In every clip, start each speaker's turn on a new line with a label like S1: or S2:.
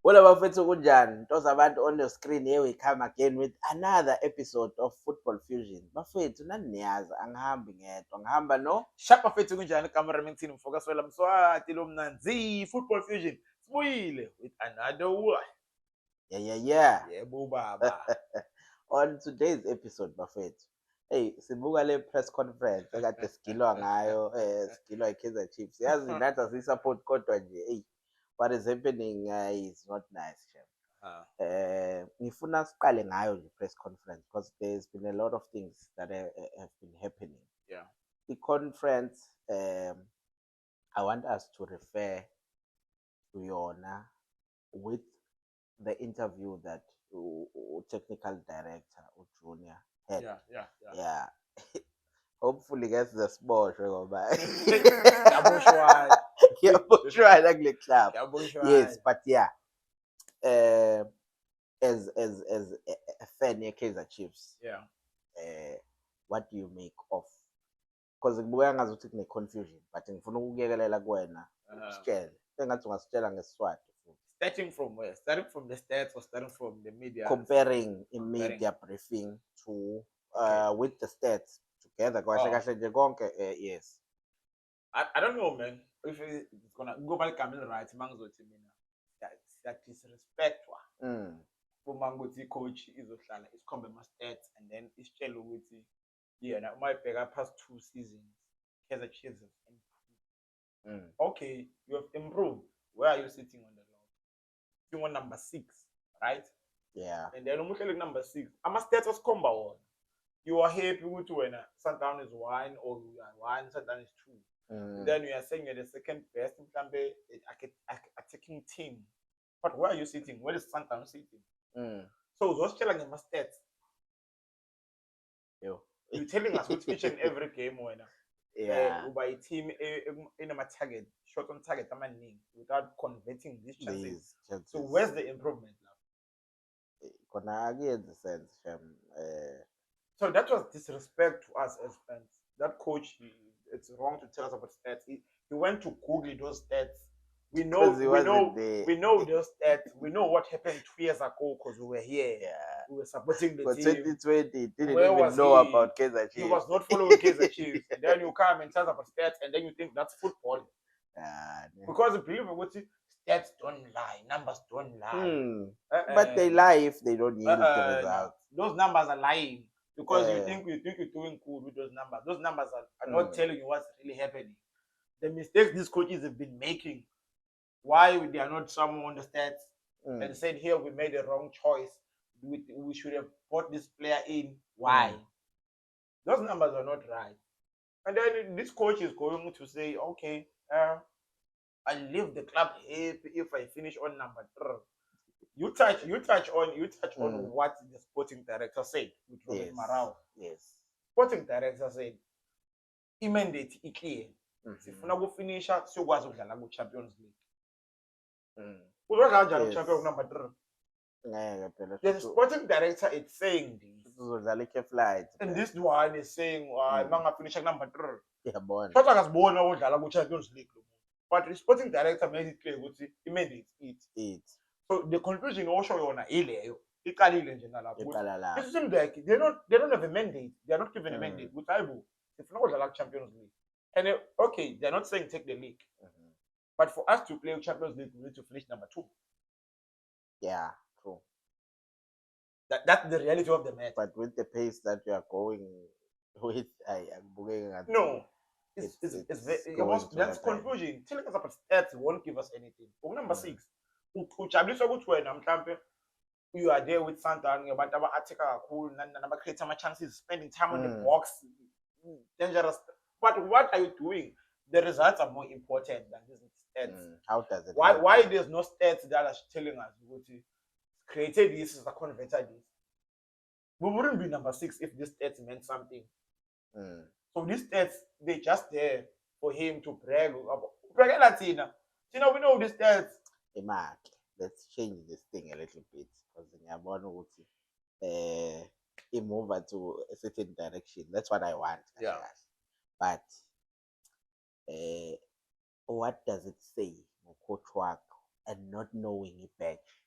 S1: Hola bafethu kunjani? Nto zabantu on the screen, here we come again with another episode of Football Fusion. Bafethu nani niyazi angihambi ngedwa, ngihamba no
S2: Shapa fethu kunjani cameraman team Mfokaswela Mswati lo mnanzi Football Fusion. Sibuyile with another one.
S1: yeah.
S2: Yebo baba.
S1: On today's episode bafethu. Hey, sibuka le press conference ekade sigilwa ngayo, sigilwa i-Kaizer Chiefs. Yazi nathi asisupport kodwa nje, hey, what is happening is not nice, chef. Ngifuna siqale ngayo nje press conference because there's been a lot of things that have been happening.
S2: Yeah.
S1: The conference, I want us to refer to Yona with the interview that technical director Junior had. Yeah. Hopefully gets the sport ngoba yaboshwana kule club. Yes, but yeah. As a fan ye-Kaizer Chiefs, what do you make of? Because ngibukeka ngazuthi kune-confusion, but ngifuna ukukuyekelela kuwena usitshele engathi ungasitshela ngeSiswati futhi.
S2: Starting from where? Starting from the stats or starting from the media?
S1: Comparing in media briefing to with the stats together. Kahle nje konke, yes.
S2: I don't know, man. If it's gonna go back Camille right, mangizothi mina that disrespectwa. Uma ukuthi coach izohlala isikhombe ama stats and then isitshela ukuthi yena uma ibheka past 2 seasons Kaizer Chiefs have improved. Okay, you have improved. Where are you sitting on the log? Sitting on number 6, right?
S1: Yeah.
S2: And then umuhleli number 6. Ama stats osikhomba wona. You are happy ukuthi wena Sundown is 1 or you are 1, Sundown is 2. Then you are saying you're the second best mhlambe attacking team. But where are you sitting? Where is Sundown sitting? So uzositshela ngema stats. You're telling us with each and every game wena. By a team in a target, shot on target amaningi without converting these chances. So where's the improvement now?
S1: Kona akuyenzi sense,
S2: so that was disrespect to us as fans. That coach, it's wrong to tell us about stats. He went to Google those stats. We know those stats. We know what happened 2 years ago because we were here.
S1: Yeah.
S2: We were supporting the
S1: but
S2: team.
S1: 2020 didn't even know about Kaizer Chiefs.
S2: He was not following Kaizer Chiefs. And then you come and tell us about stats and then you think that's football. Because believe me, stats don't lie, numbers don't lie.
S1: But they lie if they don't yield the results.
S2: Those numbers are lying because you think you're doing good with those numbers. Those numbers are not telling you what's really happening. The mistakes these coaches have been making, why they are not someone on the stats and said, here we made a wrong choice. We should have brought this player in. Why? Those numbers are not right. And then this coach is going to say, okay, I leave the club happy if I finish on number 3. You touch on what the sporting director said with Robert Marau.
S1: Yes.
S2: Sporting director said, i-mandate i-clear. Sifuna ukufinisha siyokwazi ukudlala ku-Champions League. Uzodlala kanjani u-champion number 3? The sporting director is saying this. And this one is saying, finish number 3. But akasibona ukudlala ku-Champions League. But the sporting director made it clear ukuthi i-mandate it. So the conclusion also yona ileyo. Iqalile nje nalapho. It seems like they don't have a mandate. They are not given a mandate. Ukuthi hayibo, sifuna ukudlala ku-Champions League. And okay, they're not saying take the league. But for us to play Champions League, we need to finish number 2.
S1: Yeah, true.
S2: That's the reality of the matter.
S1: But with the pace that you are going with,
S2: no. That's confusion. Telling us about stats won't give us anything. Number 6. Ujabuliswa ukuthi wena mhlambe you are there with Sundown ngabantu aba-attacker kakhulu naba-create ama-chances, spending time on the box, dangerous. But what are you doing? The results are more important than these stats.
S1: How does it?
S2: Why there's no stats that are telling us ukuthi created this is a converted this? We wouldn't be number 6 if these stats meant something. So these stats, they're just there for him to brag about. Tina, we know these stats.
S1: Hey, Mark, let's change this thing a little bit because he move to a certain direction. That's what I want.
S2: Yeah.
S1: But what does it say, coach work and not knowing i-badge.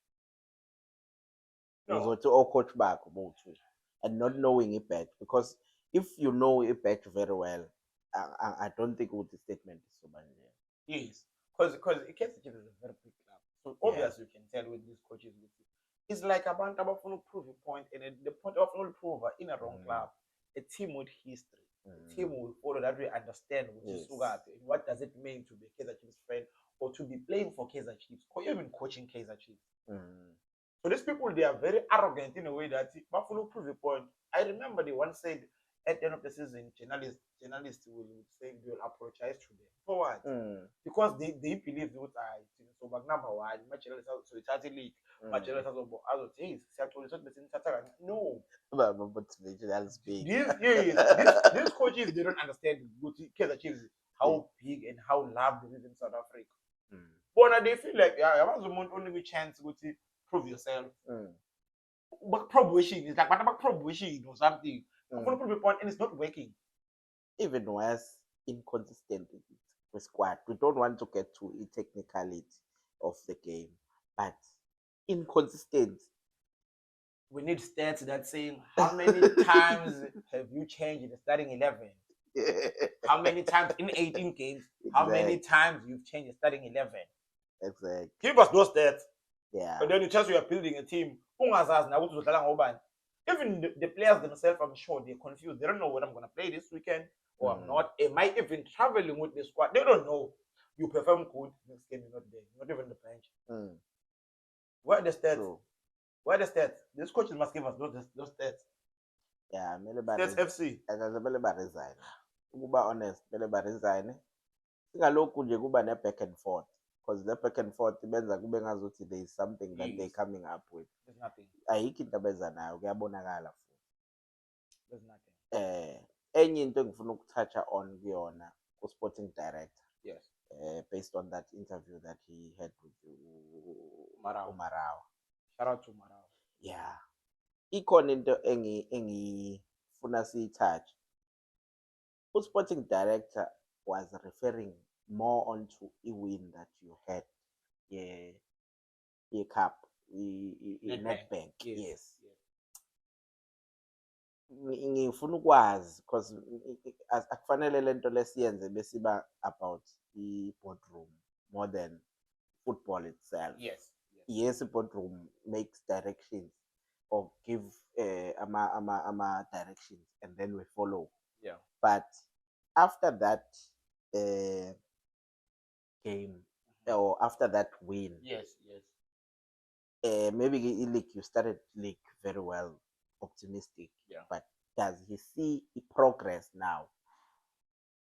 S2: No.
S1: Uzothi coach bakho bowu-2 and not knowing i-badge, because if you know i-badge very well, I don't think ukuthi statement is so nje.
S2: Yes, because Kaizer Chiefs is a very big club, so obviously you can tell with these coaches, it's like abantu abafuna prove a point, and the point abafuna prove in a wrong club, a team with history, a team will follow that we understand which is and what does it mean to be a Kaizer Chiefs friend or to be playing for Kaizer Chiefs or even coaching Kaizer Chiefs. So these people, they are very arrogant in a way that Buffalo prove a point. I remember they once said at the end of the season, journalists will say they will apologize to them. For what? Because they believe that so number one, so it's a league. No. These coaches, they don't understand Kaizer Chiefs, how big and how loved it is in South Africa. But they feel like only chance to prove yourself. But probation is like what probation or something. Prove a point and it's not working.
S1: Even worse, inconsistent with squad. We don't want to get to the technicality of the game, but inconsistent.
S2: We need stats that saying how many times have you changed in the starting 11? How many times in 18 games? How many times you've changed the starting 11?
S1: Exactly.
S2: Give us those stats.
S1: Yeah.
S2: But then you tell you are building a team. Even the players themselves, I'm sure they're confused. They don't know what I'm going to play this weekend or I'm not. Am I even traveling with the squad? They don't know. You perform good, next game you're not there. Not even the bench. Where are the stats? True. Where are the stats? These coaches must give us those stats.
S1: Yeah,
S2: Stats FC.
S1: Resign. Ukuba honest, resign. Singalokhu nje kuba ne back and forth. Because the back and forth benza kube ngazuthi there is something that they're coming up with.
S2: There's nothing.
S1: Ayikho into abenza nayo, kuyabonakala futhi.
S2: There's nothing.
S1: Enye into engifuna ukutoucha on kuyona ku-sporting director.
S2: Yes.
S1: Based on that interview that he had with
S2: Marawa. Shout out to Marawa.
S1: Yeah. Ikhona into engifuna siyitouch. U-sporting director was referring more onto a win that you had. A cup, Nedbank. Yes. Ngifuna ukwazi because akufanele lento lesiyenze besiba about the boardroom more than football itself. Yes, the boardroom makes directions or give ama directions and then we follow.
S2: Yeah.
S1: But after that game or after that win, maybe league you started league very well, optimistic.
S2: Yeah.
S1: But does he see progress now?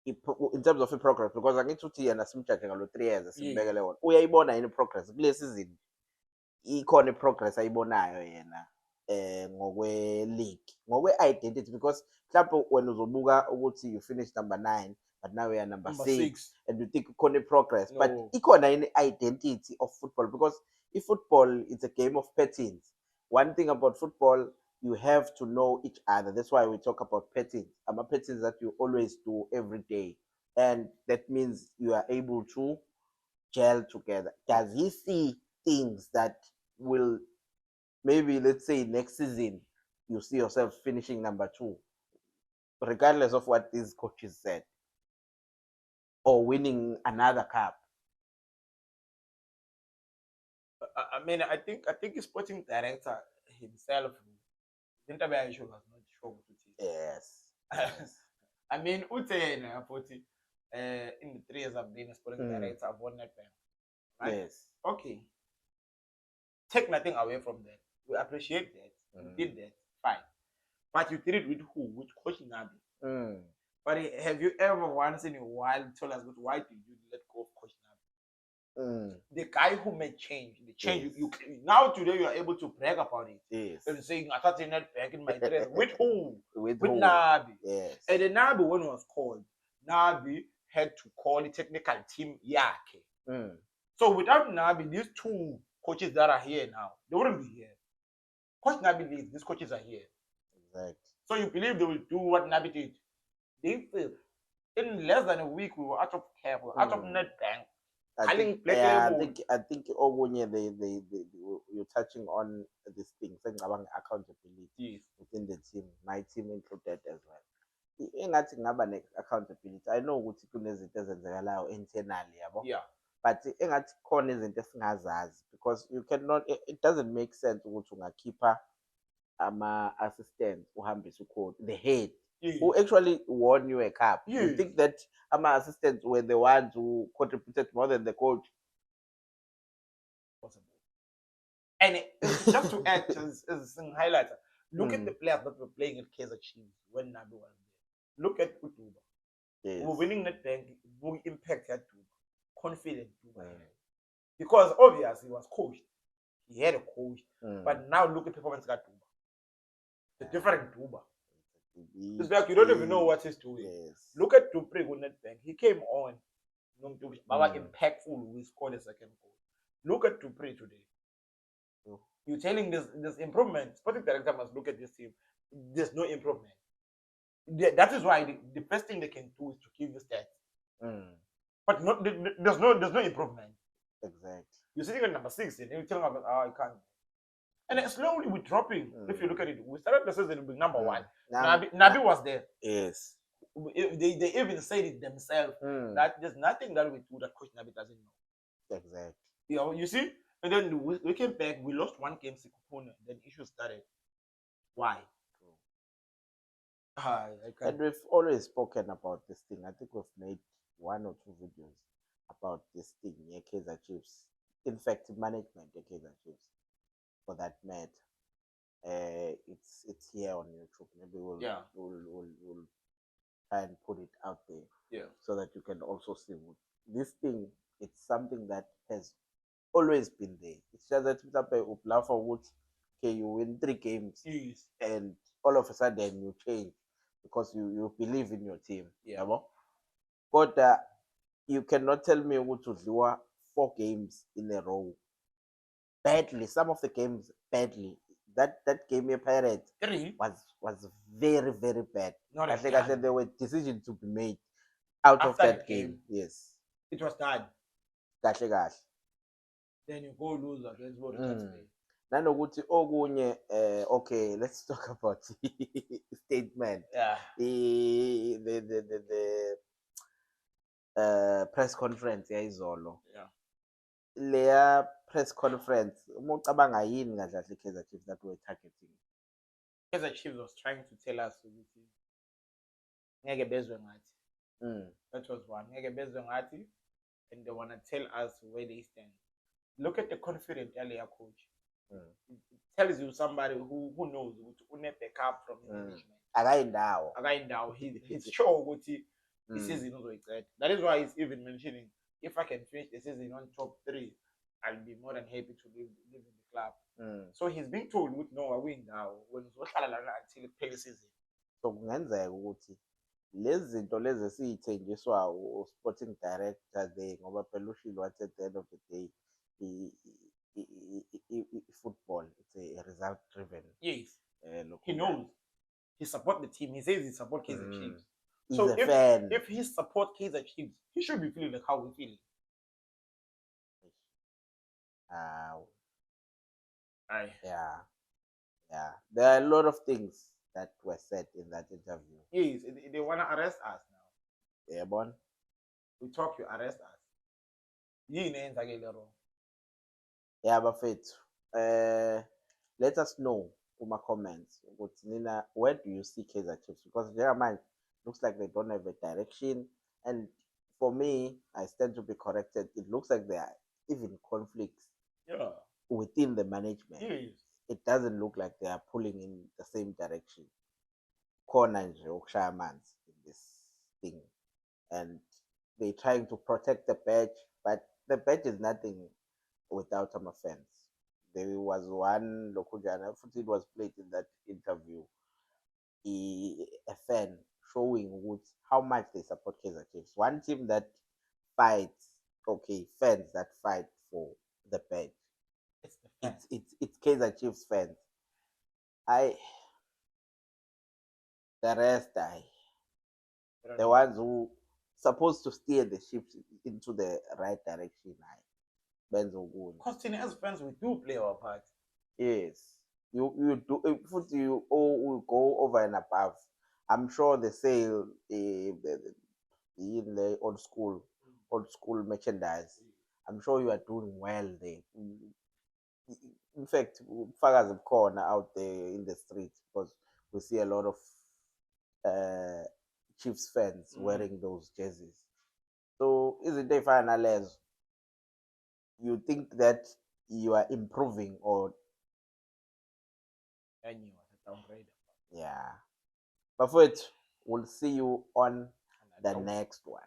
S1: In terms of progress, because angithi uthi yena simjudge ngalo 3 years simbekele wona. Uyayibona yini progress kule season? Ikhona progress ayibonayo yena ngokwe league, ngokwe identity, because mhlawumbe when uzobuka ukuthi you finished number 9 but now we are number 6 and you think ikhona progress, but ikhona yini identity of football, because if football is a game of patterns. One thing about football, you have to know each other. That's why we talk about patterns. Patterns that you always do every day, and that means you are able to gel together. Does he see things that will maybe, let's say, next season you see yourself finishing number 2, regardless of what these coaches said, or winning another cup?
S2: I mean, I think his sporting director himself, was not sure what it is.
S1: Yes.
S2: I mean, in the 3 years I've been a sporting director, I've won Nedbank. Right?
S1: Yes.
S2: Okay. Take nothing away from that. We appreciate that. You did that. Fine. But you did it with who? With Coach Nabi. But have you ever once in a while told us, why did you let go of Coach Nabi? The guy who made change, the change. You now today you are able to brag about it.
S1: Yes.
S2: And saying I started Nedbank in my dress. With who?
S1: With
S2: Nabi.
S1: Yes.
S2: And the Nabi, when it was called, Nabi had to call the technical team Yake. So without Nabi, these 2 coaches that are here now, they wouldn't be here. Coach Nabi leaves, these coaches are here.
S1: Exactly.
S2: So you believe they will do what Nabi did? They failed. In less than a week, we were out of camp, out of Nedbank.
S1: Yeah, I think okunye you're touching on this thing. Sengicabanga accountability within the team, my team included as well. Engathi ngaba ne-accountability. I know ukuthi kunezinto ezenzekalayo internally yabo.
S2: Yeah.
S1: But engathi khona izinto esingazazi because you cannot, it doesn't make sense ukuthi ungakhipha ama-assistants uhambise ucode the head who actually won you a cup. You think that ama-assistants were the ones who contributed more than the coach?
S2: Possible. And just to add as a highlighter, look at the players that were playing at Kaizer Chiefs when Nabi was there. Look at Utuba.
S1: Yes.
S2: We're winning that bank, we impact that Tuba. Confident Tuba. Because obviously he was coached. He had a coach. But now look at performance of Tuba. The different Tuba. It's like you don't even know what he's doing.
S1: Yes.
S2: Look at Dupre with that bank. He came on. Baba impactful. We scored a second goal. Look at Dupre today. You're telling there's improvement. Sporting director must look at this team. There's no improvement. That is why the best thing they can do is to give you stats. But there's no improvement.
S1: Exactly.
S2: You're sitting at number 6 and you're telling them, I can't. And then slowly we're dropping. If you look at it, we started the season with number 1. Nabi was there.
S1: Yes.
S2: They even said it themselves that there's nothing that we do that Coach Nabi doesn't know.
S1: Exactly.
S2: You see? And then we came back, we lost 1 game, then issues started. Why?
S1: And we've always spoken about this thing. I think we've made 1 or 2 videos about this thing, Kaizer Chiefs. In fact, management, Kaizer Chiefs, for that matter. It's here on YouTube. Maybe we'll try and put it out there, so that you can also see this thing. It's something that has always been there. It's just that okay, you win 3 games, and all of a sudden you change because you believe in your team. But you cannot tell me to 4 games in a row badly. Some of the games badly. That game here, Pirates, was very, very bad. I think there were decisions to be made out of that game. Yes,
S2: it was done.
S1: Kahle.
S2: Then you go lose against Bodo.
S1: Nanokuthi okunye, okay, let's talk about the statement. The press conference yayizolo. Leya press conference, umucabanga yini kahle Kaizer Chiefs that were targeting?
S2: Kaizer Chiefs was trying to tell us ukuthi ngeke bezwe ngathi. That was one. Ngeke bezwe ngathi, and they want to tell us where they stand. Look at the confident earlier coach. It tells you somebody who knows une backup from his management. Akayindawo. He's sure ukuthi the season uzoyiqeda. That is why he's even mentioning, if I can finish the season on top 3, I'll be more than happy to live in the club. So he's being told, no, I win now when uzohlala lana until the season.
S1: So kungenzeka ukuthi lezi zinto lezi esiyithenjiswa u-sporting director there, ngoba phela ushilo wathi at the end of the day football, it's a result driven.
S2: Yes. He knows. He supports the team. He says he supports Kaizer Chiefs.
S1: He's a fan.
S2: If he supports Kaizer Chiefs, he should be feeling like how we feel.
S1: Yeah. There are a lot of things that were said in that interview.
S2: Yes, they want to arrest us now.
S1: Yeah, bon.
S2: We talk, you arrest us.
S1: Yeah, but let us know in my comments. Nina, where do you see Kaizer Chiefs? Because Jeremiah looks like they don't have a direction, and for me, I stand to be corrected. It looks like there are even conflicts within the management. It doesn't look like they are pulling in the same direction. Corner and Shamans in this thing, and they're trying to protect the badge, but the badge is nothing without some offense. There was one Lokujana, it was played in that interview, a fan showing how much they support Kaizer Chiefs. One team that fights, fans that fight for the badge. It's Kaizer Chiefs fans. The rest, the ones who supposed to steer the ship into the right direction. Benzo okunye.
S2: Because as fans, we do play our part.
S1: Yes, you do. If you all go over and above, I'm sure the sale in the old school merchandise. I'm sure you are doing well there. In fact, figures of corner out there in the streets because we see a lot of uh, Chiefs fans wearing those jerseys. So, is it a final? You think that you are improving or
S2: And you are a downgrader.
S1: yeah? But for it, we'll see you on the next one.